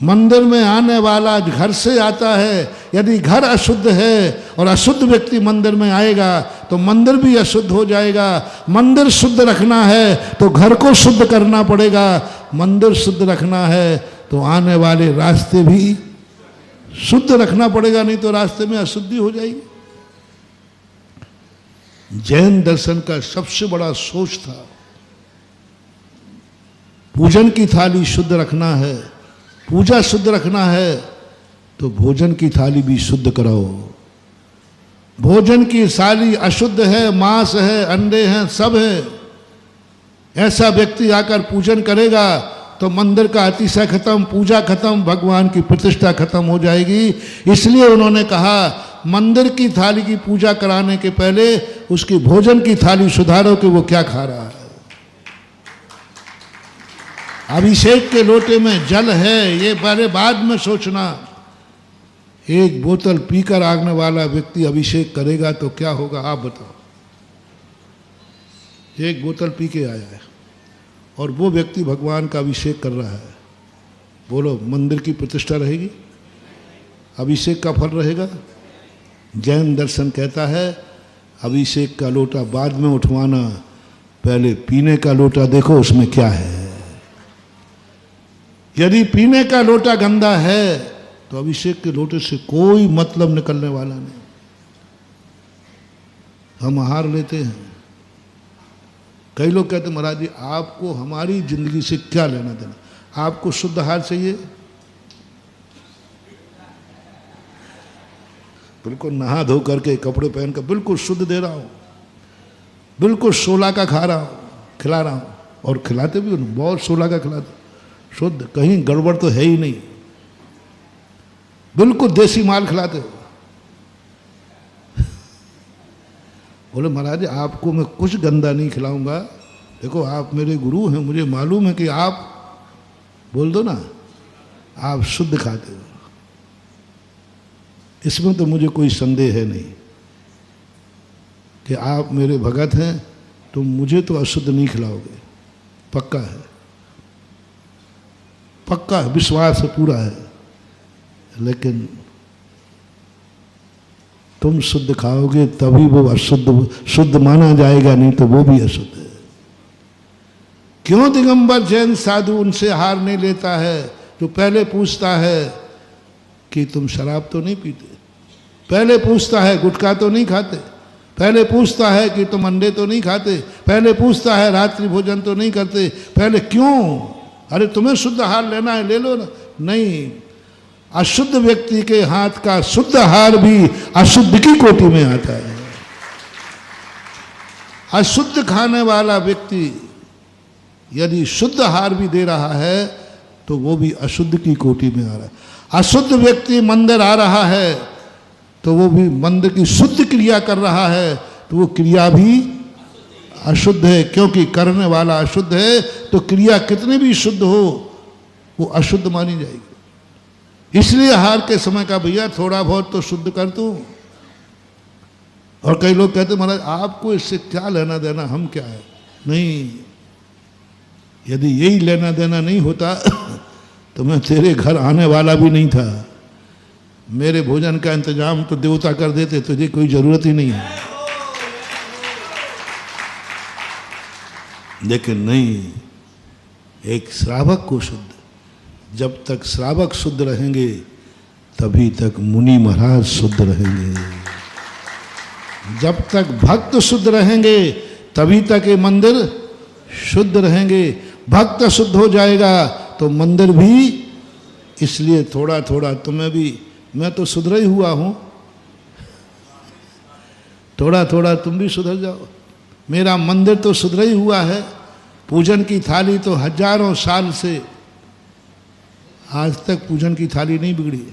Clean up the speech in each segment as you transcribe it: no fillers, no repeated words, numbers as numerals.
मंदिर में आने वाला घर से आता है, यदि घर अशुद्ध है और अशुद्ध व्यक्ति मंदिर में आएगा तो मंदिर भी अशुद्ध हो जाएगा। मंदिर शुद्ध रखना है तो घर को शुद्ध करना पड़ेगा, मंदिर शुद्ध रखना है तो आने वाले रास्ते भी शुद्ध रखना पड़ेगा, नहीं तो रास्ते में अशुद्धि हो जाएगी। जैन दर्शन का सबसे बड़ा सोच था, पूजन की थाली शुद्ध रखना है, पूजा शुद्ध रखना है तो भोजन की थाली भी शुद्ध कराओ। भोजन की थाली अशुद्ध है, मांस है, अंडे हैं, सब है, ऐसा व्यक्ति आकर पूजन करेगा तो मंदिर का अतिशय खत्म, पूजा खत्म, भगवान की प्रतिष्ठा खत्म हो जाएगी। इसलिए उन्होंने कहा मंदिर की थाली की पूजा कराने के पहले उसकी भोजन की थाली सुधारो कि वो क्या खा रहा है। अभिषेक के लोटे में जल है, ये पहले बाद में सोचना। एक बोतल पीकर आगने वाला व्यक्ति अभिषेक करेगा तो क्या होगा, आप बताओ। एक बोतल पी के आया है और वो व्यक्ति भगवान का अभिषेक कर रहा है, बोलो मंदिर की प्रतिष्ठा रहेगी? अभिषेक का फल रहेगा? जैन दर्शन कहता है अभिषेक का लोटा बाद में उठवाना, पहले पीने का लोटा देखो उसमें क्या है। यदि पीने का लोटा गंदा है तो अभिषेक के लोटे से कोई मतलब निकलने वाला नहीं। हम आहार लेते हैं, कई लोग कहते महाराज जी आपको हमारी जिंदगी से क्या लेना देना, आपको शुद्ध आहार चाहिए? बिल्कुल नहा धो करके कपड़े पहन कर बिल्कुल शुद्ध दे रहा हूँ, बिल्कुल 16 का खा रहा हूँ, खिला रहा हूँ, और खिलाते भी बहुत 16 का खिलाते, शुद्ध, कहीं गड़बड़ तो है ही नहीं, बिल्कुल देसी माल खिलाते हो। बोले महाराज आपको मैं कुछ गंदा नहीं खिलाऊंगा, देखो आप मेरे गुरु हैं, मुझे मालूम है कि आप, बोल दो ना, आप शुद्ध खाते हो, इसमें तो मुझे कोई संदेह है नहीं कि आप मेरे भगत हैं, तो मुझे तो अशुद्ध नहीं खिलाओगे, पक्का है, पक्का है, विश्वास पूरा है। लेकिन तुम शुद्ध खाओगे तभी वो अशुद्ध शुद्ध माना जाएगा, नहीं तो वो भी अशुद्ध है। क्यों दिगंबर जैन साधु उनसे हार नहीं लेता है? जो पहले पूछता है कि तुम शराब तो नहीं पीते, पहले पूछता है गुटखा तो नहीं खाते, पहले पूछता है कि तुम अंडे तो नहीं खाते, पहले पूछता है रात्रि भोजन तो नहीं करते, पहले क्यों? अरे तुम्हें शुद्ध आहार लेना है ले लो ना। नहीं, अशुद्ध व्यक्ति के हाथ का शुद्ध आहार भी अशुद्ध की कोटि में आता है। अशुद्ध खाने वाला व्यक्ति यदि शुद्ध आहार भी दे रहा है तो वो भी अशुद्ध की कोटि में आ रहा है। अशुद्ध व्यक्ति मंदिर आ रहा है तो वो भी मंदिर की शुद्ध क्रिया कर रहा है, तो वो क्रिया भी अशुद्ध है, क्योंकि करने वाला अशुद्ध है, तो क्रिया कितनी भी शुद्ध हो वो अशुद्ध मानी जाएगी। इसलिए आहार के समय का भैया थोड़ा बहुत तो शुद्ध कर दूं। और कई लोग कहते महाराज आपको इससे क्या लेना देना, हम क्या है? नहीं, यदि यही लेना देना नहीं होता तो मैं तेरे घर आने वाला भी नहीं था। मेरे भोजन का इंतजाम तो देवता कर देते, तुझे कोई जरूरत ही नहीं है। लेकिन नहीं, एक श्रावक को शुद्ध, जब तक श्रावक शुद्ध रहेंगे तभी तक मुनि महाराज शुद्ध रहेंगे, जब तक भक्त शुद्ध रहेंगे तभी तक ये मंदिर शुद्ध रहेंगे। भक्त शुद्ध हो जाएगा तो मंदिर भी। इसलिए थोड़ा थोड़ा तुम्हें भी, मैं तो सुधरा ही हुआ हूं, थोड़ा थोड़ा तुम भी सुधर जाओ। मेरा मंदिर तो सुधरा ही हुआ है, पूजन की थाली तो हजारों साल से आज तक पूजन की थाली नहीं बिगड़ी,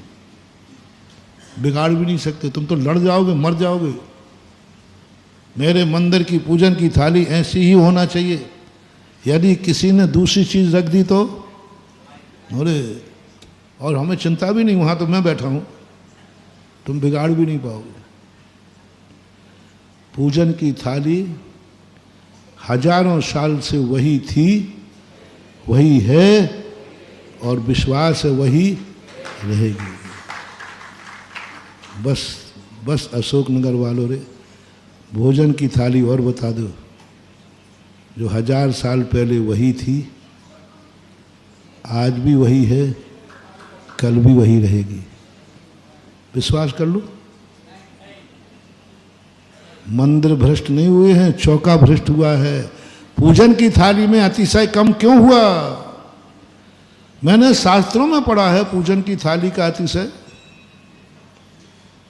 बिगाड़ भी नहीं सकते, तुम तो लड़ जाओगे, मर जाओगे। मेरे मंदिर की पूजन की थाली ऐसी ही होना चाहिए। यदि किसी ने दूसरी चीज रख दी तो अरे, और हमें चिंता भी नहीं, वहां तो मैं बैठा हूं, तुम बिगाड़ भी नहीं पाओगे। पूजन की थाली हजारों साल से वही थी, वही है और विश्वास है वही रहेगी। बस अशोकनगर वालों रे, भोजन की थाली और बता दो, जो 1000 साल पहले वही थी, आज भी वही है, कल भी वही रहेगी। विश्वास कर लो। मंदिर भ्रष्ट नहीं हुए हैं, चौका भ्रष्ट हुआ है। पूजन की थाली में अतिशय कम क्यों हुआ? मैंने शास्त्रों में पढ़ा है पूजन की थाली का अतिशय,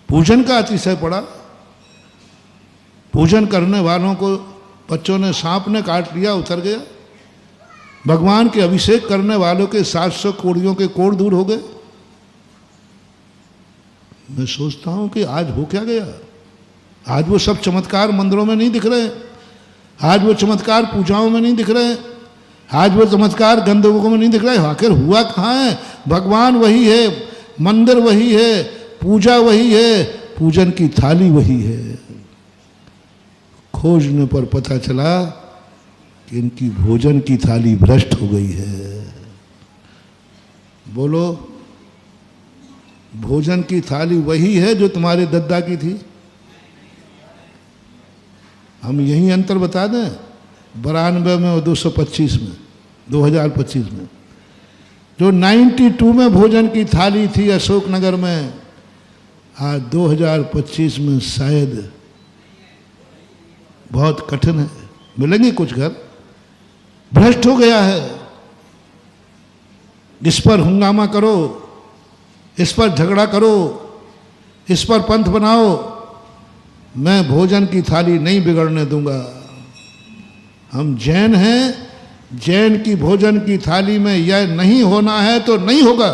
पूजन का अतिशय पड़ा। पूजन करने वालों को बच्चों ने, सांप ने काट लिया, उतर गया। भगवान के अभिषेक करने वालों के 700 कोड़ियों के कोड़ दूर हो गए। मैं सोचता हूं कि आज हो क्या गया? आज वो सब चमत्कार मंदिरों में नहीं दिख रहे, आज वो चमत्कार पूजाओं में नहीं दिख रहे, आज वो चमत्कार गंधर्वों में नहीं दिख रहे। आखिर हुआ कहाँ है? भगवान वही है, मंदिर वही है, पूजा वही है, पूजन की थाली वही है। खोजने पर पता चला कि इनकी भोजन की थाली भ्रष्ट हो गई है। बोलो, भोजन की थाली वही है जो तुम्हारे दद्दा की थी? हम यही अंतर बता दें, 92 में और 225 में, 2025 में। जो 92 में भोजन की थाली थी अशोकनगर में, आज 2025 में शायद बहुत कठिन है, मिलेंगे कुछ घर। भ्रष्ट हो गया है। इस पर हंगामा करो, इस पर झगड़ा करो, इस पर पंथ बनाओ, मैं भोजन की थाली नहीं बिगड़ने दूंगा। हम जैन हैं, जैन की भोजन की थाली में यह नहीं होना है तो नहीं होगा।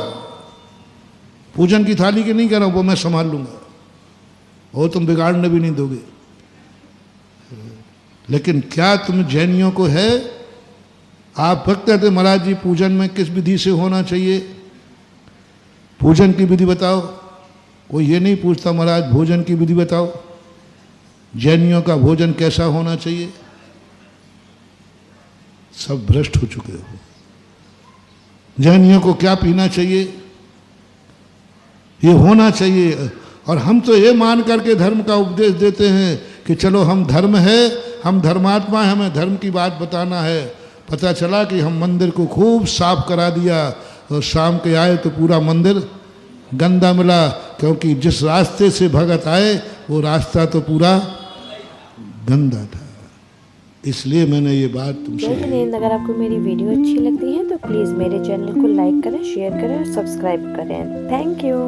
पूजन की थाली की नहीं कह रहा हूं, वो मैं संभाल लूंगा, वो तुम बिगाड़ने भी नहीं दोगे। लेकिन क्या तुम जैनियों को है? आप भक्त कहते महाराज जी पूजन में किस विधि से होना चाहिए, पूजन की विधि बताओ। कोई ये नहीं पूछता महाराज भोजन की विधि बताओ, जैनियों का भोजन कैसा होना चाहिए। सब भ्रष्ट हो चुके हो। जैनियों को क्या पीना चाहिए, ये होना चाहिए। और हम तो ये मान करके धर्म का उपदेश देते हैं कि चलो हम धर्म है, हम धर्मात्मा है, हमें धर्म की बात बताना है। पता चला कि हम मंदिर को खूब साफ करा दिया और शाम के आए तो पूरा मंदिर गंदा मिला, क्योंकि जिस रास्ते से भगत आए वो रास्ता तो पूरा गंदा था। इसलिए मैंने ये बात तुमसे। अगर आपको मेरी वीडियो अच्छी लगती है तो प्लीज़ मेरे चैनल को लाइक करें, शेयर करें और सब्सक्राइब करें। Thank you.